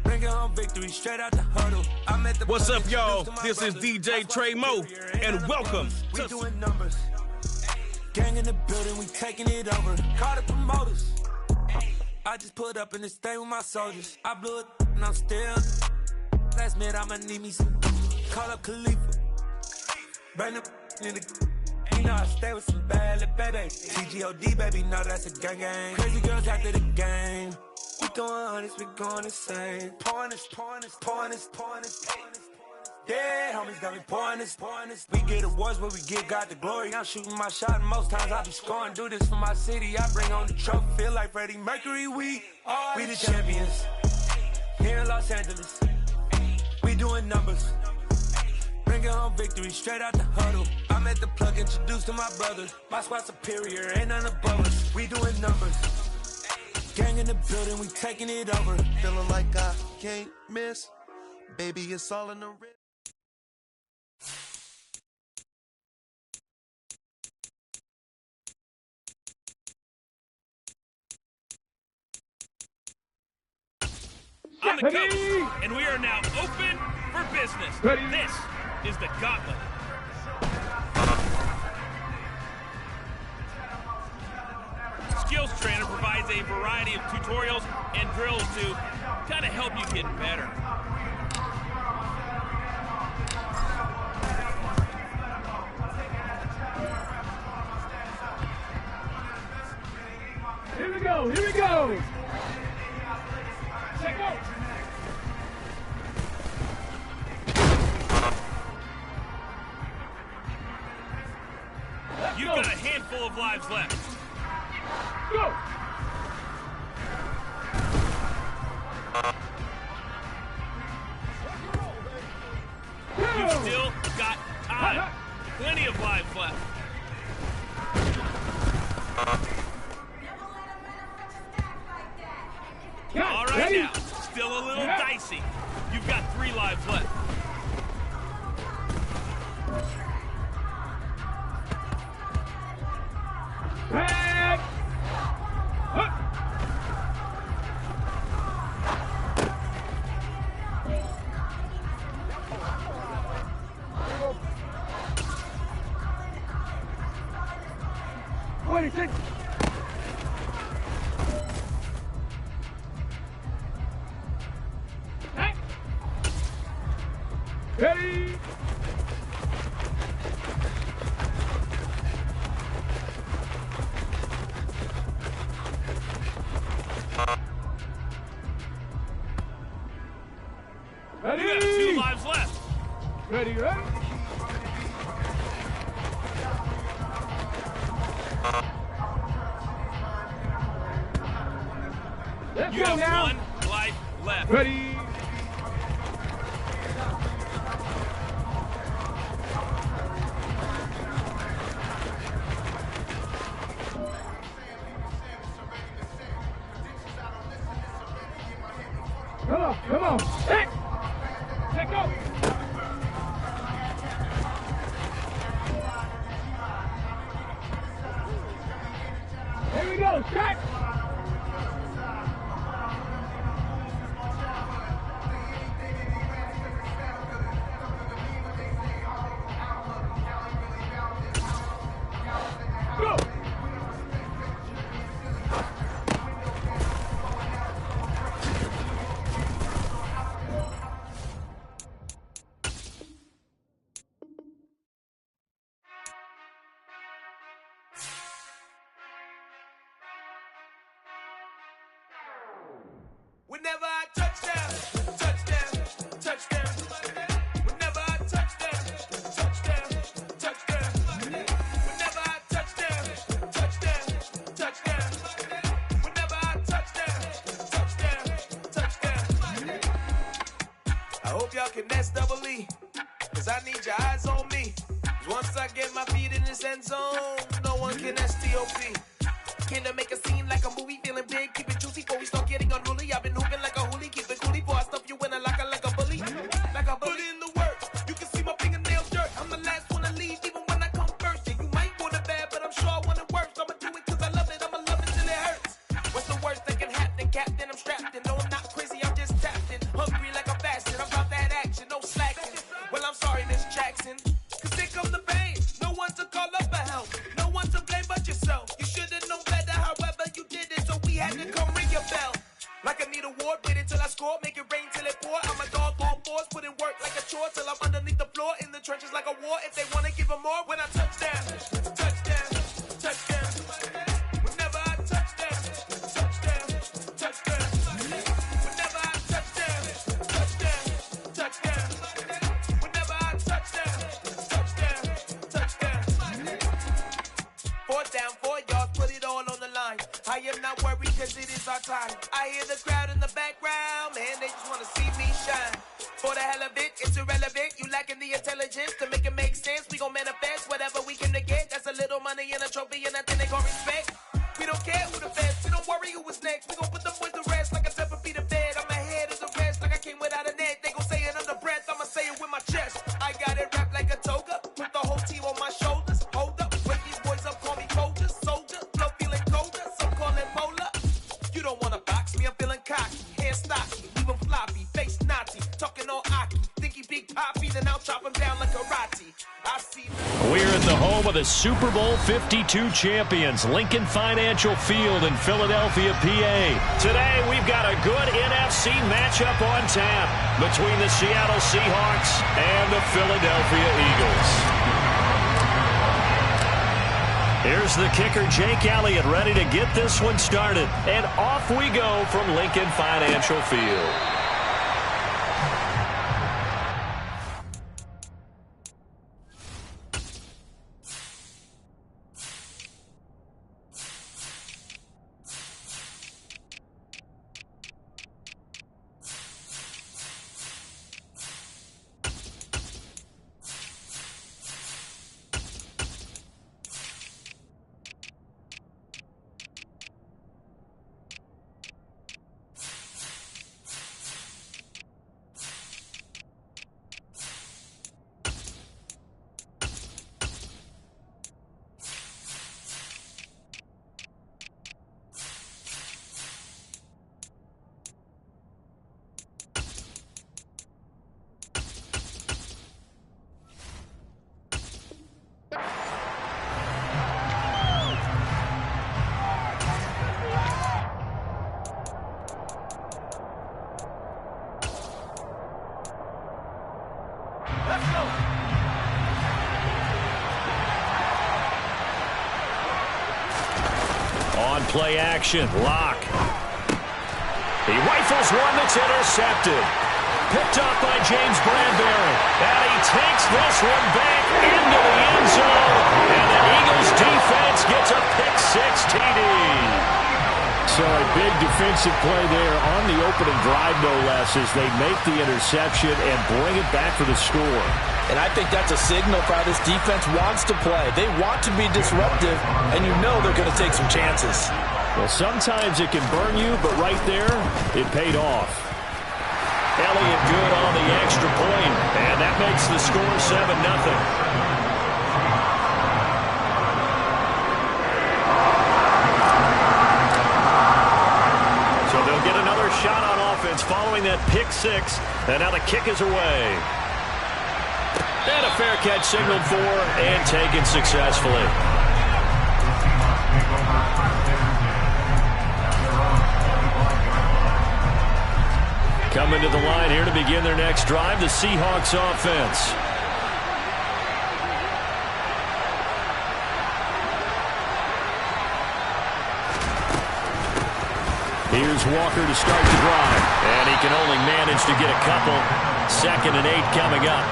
Bring Bringing home victory straight out the huddle. I'm at the What's up, y'all? This is DJ Trey Mo, and welcome we doing numbers. Gang in the building, we taking it over. Call the promoters. I just put up in this thing with my soldiers. I blew it and I'm still. Last minute I'ma need me some. Call up Khalifa. Bring the in the. You know I stay with some bad little baby. TGOD baby, know that's a gang gang. Crazy girls after the game. We going honest, we going insane. Pouring this. Yeah, homies got me pouring this. We get awards, but we give God the glory. I'm shooting my shot, and most times I be scoring. Do this for my city, I bring on the trophy. Feel like Freddie Mercury, we the champions. Here in Los Angeles, we doing numbers. Bringing home victory straight out the huddle. I'm at the plug, introduced to my brothers. My squad superior, ain't none above us. We doing numbers. Gang in the building, we taking it over. Feeling like I can't miss. Baby, it's all in the wrist. I'm the coach, and we are now open for business. This is the Gauntlet. Skills Trainer provides a variety of tutorials and drills to kind of help you get better. Here we go. Check out. You've got a handful of lives left. Go. You've still got time. Plenty of lives left. All right now, still a little dicey. You've got 3 lives left. Back. Wait a second. Ready? Ready? You have 2 lives left. Ready? Let's You go have now. 1 life left. Ready? Come on. Hey! Let go. Here we go. Strike. Go. Whenever I touchdown. Whenever I touchdown. Whenever I touchdown. Whenever I touchdown. I hope y'all can nest double E, cause I need your eyes on me. Cause once I get my feet in this end zone, no one can STOP. Can I make a scene like a movie, feeling big, keep it juicy before we start getting unruly. I've been hooping like a hoolie, keep it coolie before I stuff you in a locker like a bully. Like a bully. Put in the work, you can see my fingernails dirt. I'm the last one to leave, even when I come first. And you might want it bad, but I'm sure I want it worse. I'ma do it cause I love it, I'ma love it till it hurts. What's the worst that can happen, Captain? I'm strapped in, no I'm not crazy, I'm just tapped in. Hungry score, make it rain till it pour. I'm a dog on fours, put in work like a chore till I'm underneath the floor, in the trenches like a war. If they wanna give them more, when I touch down, touchdown, touchdown. Whenever I touch down, touchdown, touchdown. Whenever I touch down, touchdown, touchdown. Whenever I touch down, touchdown, touchdown. 4th down, 4 yards, put it all on the line. I am not worried cause it is our time. I hear the crowd in the background, man, they just wanna see me shine. For the hell of it, it's irrelevant. You lacking the intelligence to make it make sense. We gon' manifest whatever we can to get. That's a little money and a trophy and nothing they gon' respect. We don't care who the best, we don't worry who was next. We gon' put the boys to rest like a 7 feet of bed. I'm ahead of the rest like I came without a net. They gon' say it under breath, I'ma say it with my chest. I got it wrapped like a toga, put the whole team on my shoulders. Hold up, wake these boys up, call me soldier, soldier. Flow feeling colder, some call it polar. You don't wanna box me, I'm feeling cocky. Hair stocky, leave him floppy, face Nazi. Talking all Aki, think he big poppy, then I'll chop him down like karate. I see. We're in the home of the Super Bowl 52 champions, Lincoln Financial Field in Philadelphia, PA. Today, we've got a good NFC matchup on tap between the Seattle Seahawks and the Philadelphia Eagles. Here's the kicker, Jake Elliott, ready to get this one started. And off we go from Lincoln Financial Field. Play action. Lock. He rifles one that's intercepted. Picked up by James Bradbury. And he takes this one back into the end zone. And the Eagles defense gets a pick-6 TD. So a big defensive play there on the opening drive, no less, as they make the interception and bring it back for the score. And I think that's a signal for how this defense wants to play. They want to be disruptive, and you know they're going to take some chances. Well, sometimes it can burn you, but right there, it paid off. Elliott good on the extra point, and that makes the score 7-0. Shot on offense following that pick-6, and now the kick is away. And a fair catch signaled for and taken successfully. Coming to the line here to begin their next drive, the Seahawks offense. Here's Walker to start the drive. And he can only manage to get a couple. 2nd and 8 coming up.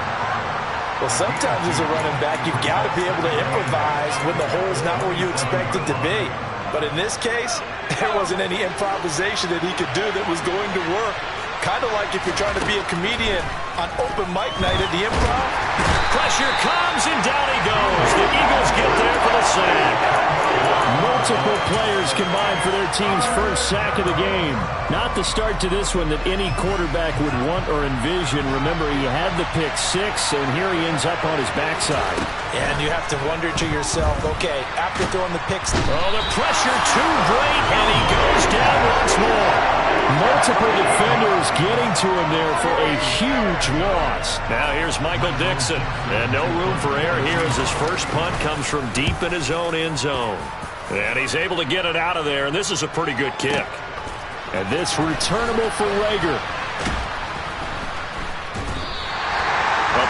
Well, sometimes as a running back, you've got to be able to improvise when the hole's not where you expect it to be. But in this case, there wasn't any improvisation that he could do that was going to work. Kind of like if you're trying to be a comedian on open mic night at the Improv. Pressure comes, and down he goes. The Eagles get there for the sack. Multiple players combined for their team's first sack of the game. Not the start to this one that any quarterback would want or envision. Remember, he had the pick-6, and here he ends up on his backside. And you have to wonder to yourself, okay, after throwing the picks. Oh, the pressure too great, and he goes down once more. Multiple defenders getting to him there for a huge loss. Now here's Michael Dixon. And no room for error here as his first punt comes from deep in his own end zone. And he's able to get it out of there, and this is a pretty good kick. And this returnable for Rager.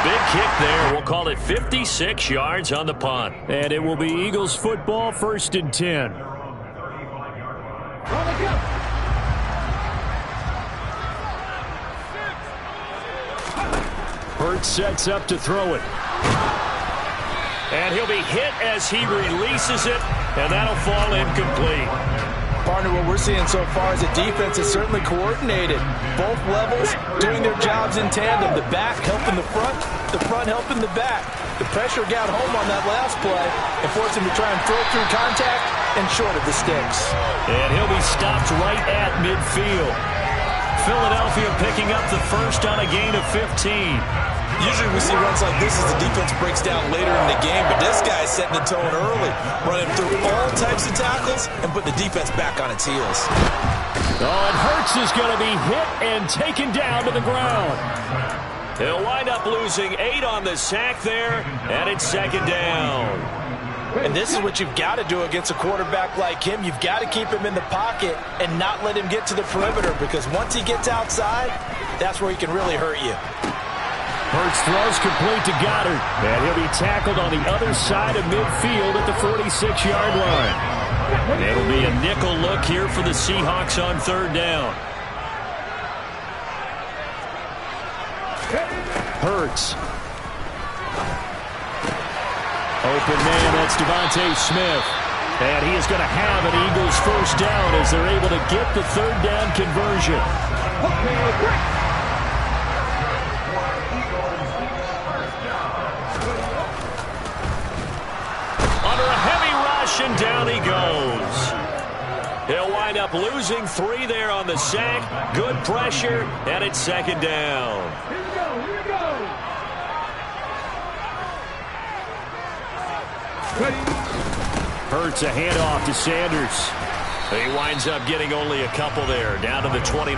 big kick there. We'll call it 56 yards on the punt. And it will be Eagles football, 1st and 10. Hurts sets up to throw it. And he'll be hit as he releases it, and that'll fall incomplete. Partner, what we're seeing so far is a defense is certainly coordinated. Both levels doing their jobs in tandem. The back helping the front helping the back. The pressure got home on that last play and forced him to try and throw through contact and short of the sticks. And he'll be stopped right at midfield. Philadelphia picking up the first on a gain of 15. Usually we see runs like this as the defense breaks down later in the game, but this guy's setting the tone early, running through all types of tackles and put the defense back on its heels. Oh, and Hurts is going to be hit and taken down to the ground. He'll wind up losing 8 on the sack there, and it's 2nd down. And this is what you've got to do against a quarterback like him. You've got to keep him in the pocket and not let him get to the perimeter, because once he gets outside, that's where he can really hurt you. Hurts throws complete to Goddard. And he'll be tackled on the other side of midfield at the 46-yard line. And it'll be a nickel look here for the Seahawks on 3rd down. Hurts. Open man, that's Devontae Smith. And he is going to have an Eagles 1st down as they're able to get the 3rd down conversion. Under a heavy rush, and down he goes. He'll wind up losing 3 there on the sack. Good pressure, and it's 2nd down. Hurts a handoff to Sanders. He winds up getting only a couple there, down to the 29.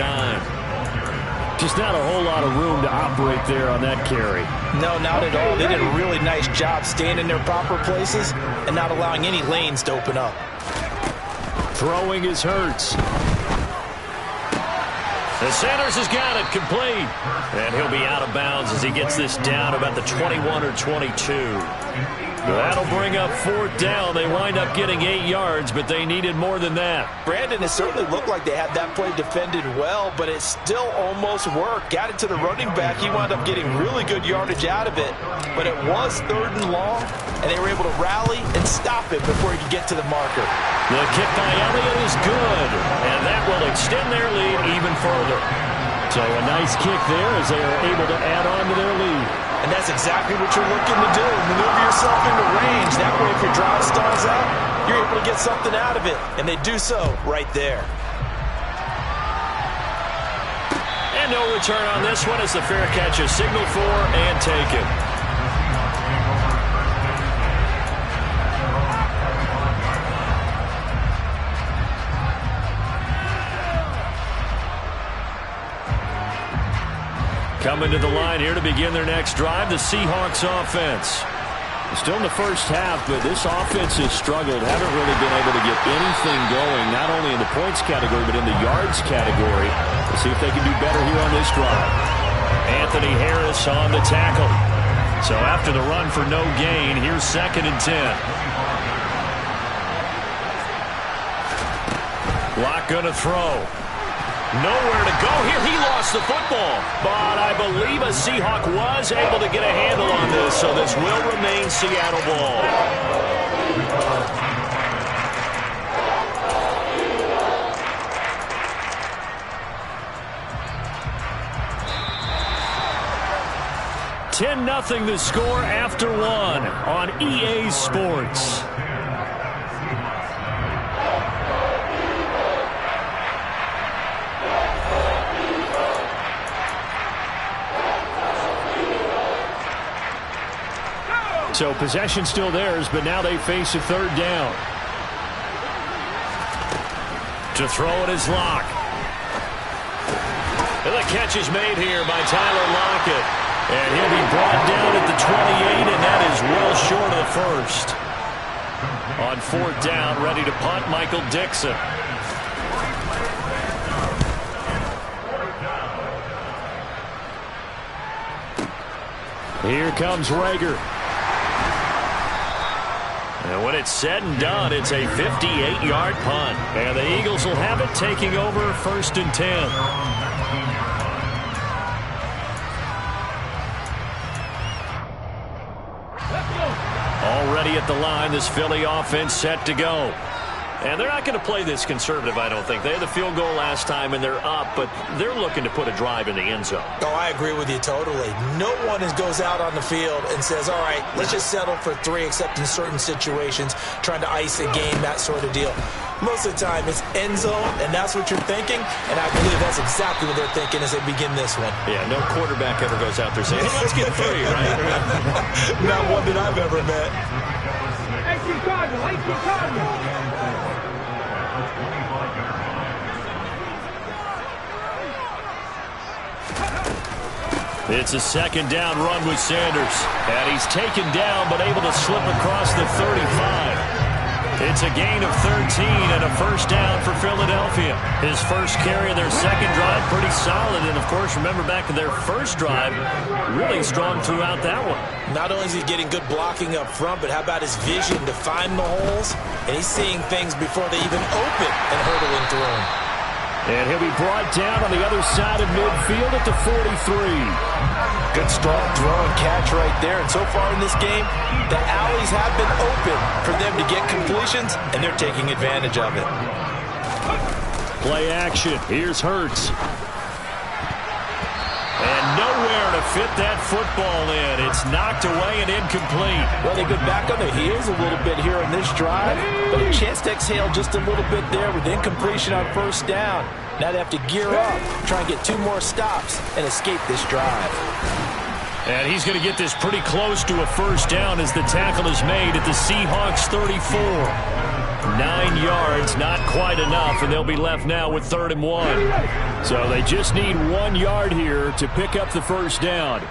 Just not a whole lot of room to operate there on that carry. No, not at all. They did a really nice job staying in their proper places and not allowing any lanes to open up. Throwing is Hurts. The Sanders has got it complete. And he'll be out of bounds as he gets this down about the 21 or 22. That'll bring up 4th down. They wind up getting 8 yards, but they needed more than that. Brandon, it certainly looked like they had that play defended well, but it still almost worked. Got it to the running back. He wound up getting really good yardage out of it, but it was 3rd and long, and they were able to rally and stop it before he could get to the marker. The kick by Elliott is good, and that will extend their lead even further. So a nice kick there as they are able to add on to their lead. And that's exactly what you're looking to do. Maneuver yourself into range. That way, if your drive stalls out, you're able to get something out of it. And they do so right there. And no return on this one as the fair catch is signaled for and taken. Coming to the line here to begin their next drive, the Seahawks offense. Still in the first half, but this offense has struggled. Haven't really been able to get anything going, not only in the points category, but in the yards category. We'll see if they can do better here on this drive. Anthony Harris on the tackle. So after the run for no gain, here's 2nd and 10. Lock gonna throw. Nowhere to go here. He lost the football. But I believe a Seahawk was able to get a handle on this, so this will remain Seattle ball. $10-0 the score after 1 on EA Sports. So possession still theirs, but now they face a 3rd down. To throw it is Locke. And the catch is made here by Tyler Lockett. And he'll be brought down at the 28, and that is well short of the first. On 4th down, ready to punt, Michael Dixon. Here comes Rager. And when it's said and done, it's a 58-yard punt. And the Eagles will have it, taking over 1st and 10. Already at the line, this Philly offense set to go. And they're not going to play this conservative, I don't think. They had the field goal last time, and they're up, but they're looking to put a drive in the end zone. Oh, I agree with you totally. No one goes out on the field and says, all right, let's just settle for 3, except in certain situations, trying to ice a game, that sort of deal. Most of the time, it's end zone, and that's what you're thinking, and I believe that's exactly what they're thinking as they begin this one. Yeah, no quarterback ever goes out there saying, hey, let's get 3, right? Not one that I've ever met. It's a 2nd down run with Sanders. And he's taken down, but able to slip across the 35. It's a gain of 13 and a 1st down for Philadelphia. His first carry of their 2nd drive, pretty solid. And, of course, remember back to their 1st drive, really strong throughout that one. Not only is he getting good blocking up front, but how about his vision to find the holes? And he's seeing things before they even open and hurdling through them. And he'll be brought down on the other side of midfield at the 43. Good strong throw and catch right there. And so far in this game, the alleys have been open for them to get completions, and they're taking advantage of it. Play action. Here's Hurts. And nowhere to fit that football in. It's knocked away and incomplete. Well, they've been back on their heels a little bit here in this drive, but a chance to exhale just a little bit there with incompletion on 1st down. Now they have to gear up, try and get 2 more stops, and escape this drive. And he's going to get this pretty close to a 1st down as the tackle is made at the Seahawks 34. 9 yards, not quite enough, and they'll be left now with 3rd and 1. So they just need 1 yard here to pick up the 1st down.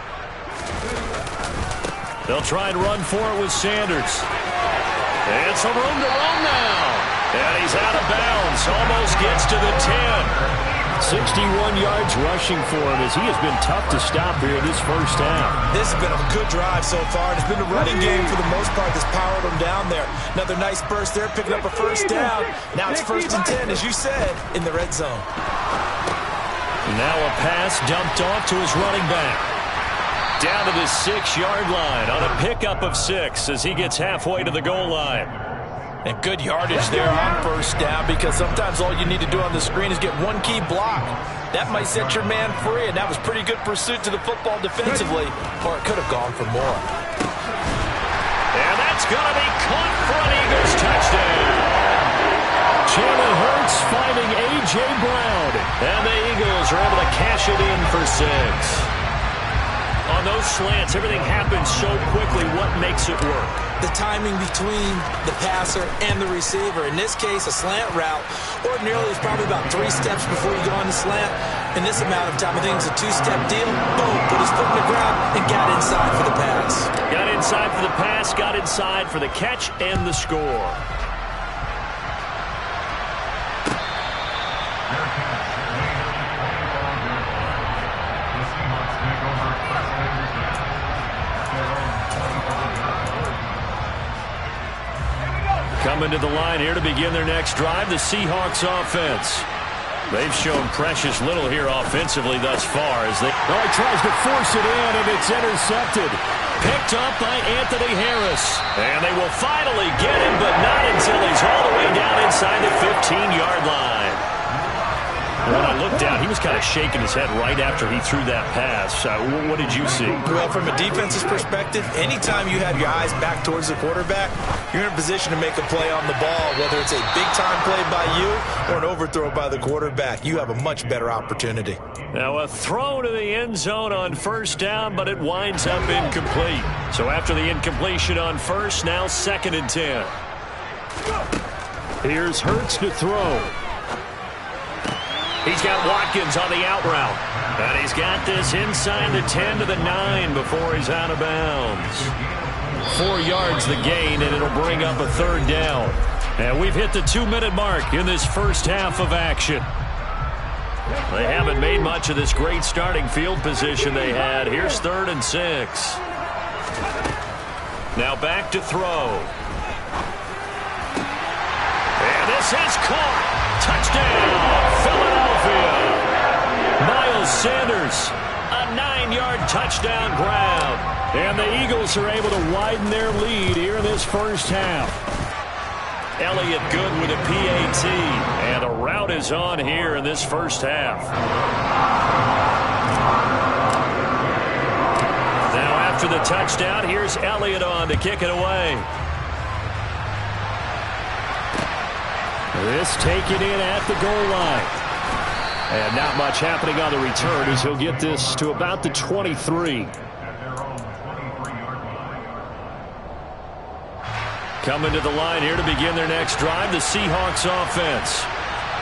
They'll try and run for it with Sanders. And some room to run now. And he's out of bounds, almost gets to the 10. 61 yards rushing for him as he has been tough to stop here this 1st half. This has been a good drive so far. It's been a running game for the most part that's powered them down there. Another nice burst there, picking up a 1st down. Now it's 1st and 10, as you said, in the red zone. Now a pass dumped off to his running back. Down to the 6-yard line on a pickup of 6 as he gets halfway to the goal line. And good yardage there on 1st down, because sometimes all you need to do on the screen is get 1 key block. That might set your man free, and that was pretty good pursuit to the football defensively, or it could have gone for more. And that's going to be caught for an Eagles touchdown. Jalen Hurts finding A.J. Brown. And the Eagles are able to cash it in for 6. On those slants, everything happens so quickly. What makes it work? The timing between the passer and the receiver. In this case, a slant route. Ordinarily, it's probably about 3 steps before you go on the slant. In this amount of time, I think it's a 2-step deal. Boom, put his foot in the ground and got inside for the pass. Got inside for the pass, got inside for the catch and the score. Coming to the line here to begin their next drive, the Seahawks offense. They've shown precious little here offensively thus far as they... Oh, he tries to force it in, and it's intercepted. Picked up by Anthony Harris. And they will finally get him, but not until he's all the way down inside the 15-yard line. When I looked down, he was kind of shaking his head right after he threw that pass. What did you see? Well, from a defense's perspective, anytime you have your eyes back towards the quarterback, you're in a position to make a play on the ball, whether it's a big-time play by you or an overthrow by the quarterback. You have a much better opportunity. Now a throw to the end zone on 1st down, but it winds up incomplete. So after the incompletion on 1st, now 2nd and 10. Here's Hurts to throw. He's got Watkins on the out route. And he's got this inside the 10 to the 9 before he's out of bounds. 4 yards the gain, and it'll bring up a 3rd down. And we've hit the 2-minute mark in this 1st half of action. They haven't made much of this great starting field position they had. Here's 3rd and 6. Now back to throw. And this is caught. Touchdown, Philadelphia. Miles Sanders, a 9-yard touchdown grab. And the Eagles are able to widen their lead here in this first half. Elliott good with a PAT. And a rout is on here in this first half. Now after the touchdown, here's Elliott on to kick it away. This taken in at the goal line. And not much happening on the return as he'll get this to about the 23. Coming to the line here to begin their next drive, the Seahawks offense.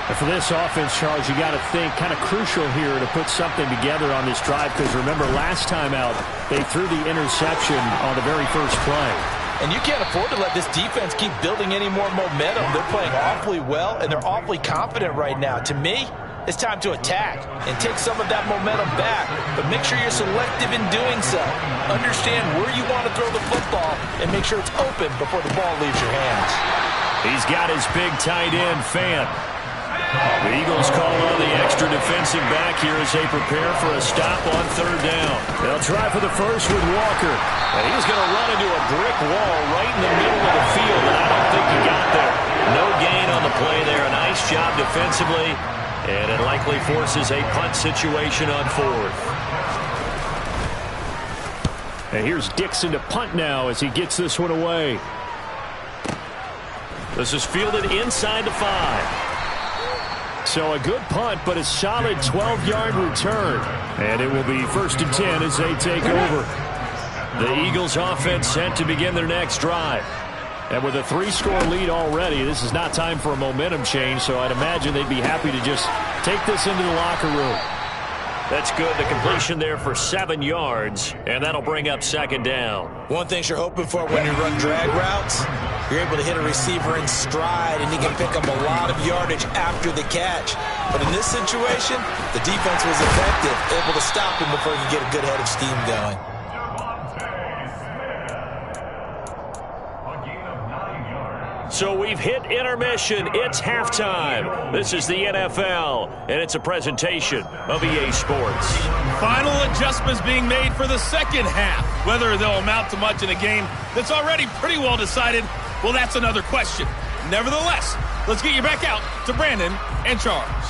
And for this offense, Charles, you got to think kind of crucial here to put something together on this drive, because remember last time out they threw the interception on the very first play. And you can't afford to let this defense keep building any more momentum. They're playing awfully well, and they're awfully confident right now. To me, it's time to attack and take some of that momentum back, but make sure you're selective in doing so. Understand where you want to throw the football and make sure it's open before the ball leaves your hands. He's got his big tight end, Fant. The Eagles call on the extra defensive back here as they prepare for a stop on third down. They'll try for the first with Walker. And he's going to run into a brick wall right in the middle of the field, and I don't think he got there. No gain on the play there. A nice job defensively. And it likely forces a punt situation on fourth. And here's Dixon to punt now as he gets this one away. This is fielded inside the 5. So a good punt, but a solid 12-yard return. And it will be 1st and 10 as they take over. The Eagles offense set to begin their next drive. And with a 3-score lead already, this is not time for a momentum change, so I'd imagine they'd be happy to just take this into the locker room. That's good. The completion there for 7 yards, and that'll bring up 2nd down. One thing you're hoping for when you run drag routes, you're able to hit a receiver in stride, and he can pick up a lot of yardage after the catch. But in this situation, the defense was effective, able to stop him before he could get a good head of steam going. So we've hit intermission. It's halftime. This is the NFL, and it's a presentation of EA Sports. Final adjustments being made for the second half. Whether they'll amount to much in a game that's already pretty well decided, well, that's another question. Nevertheless, let's get you back out to Brandon and Charles.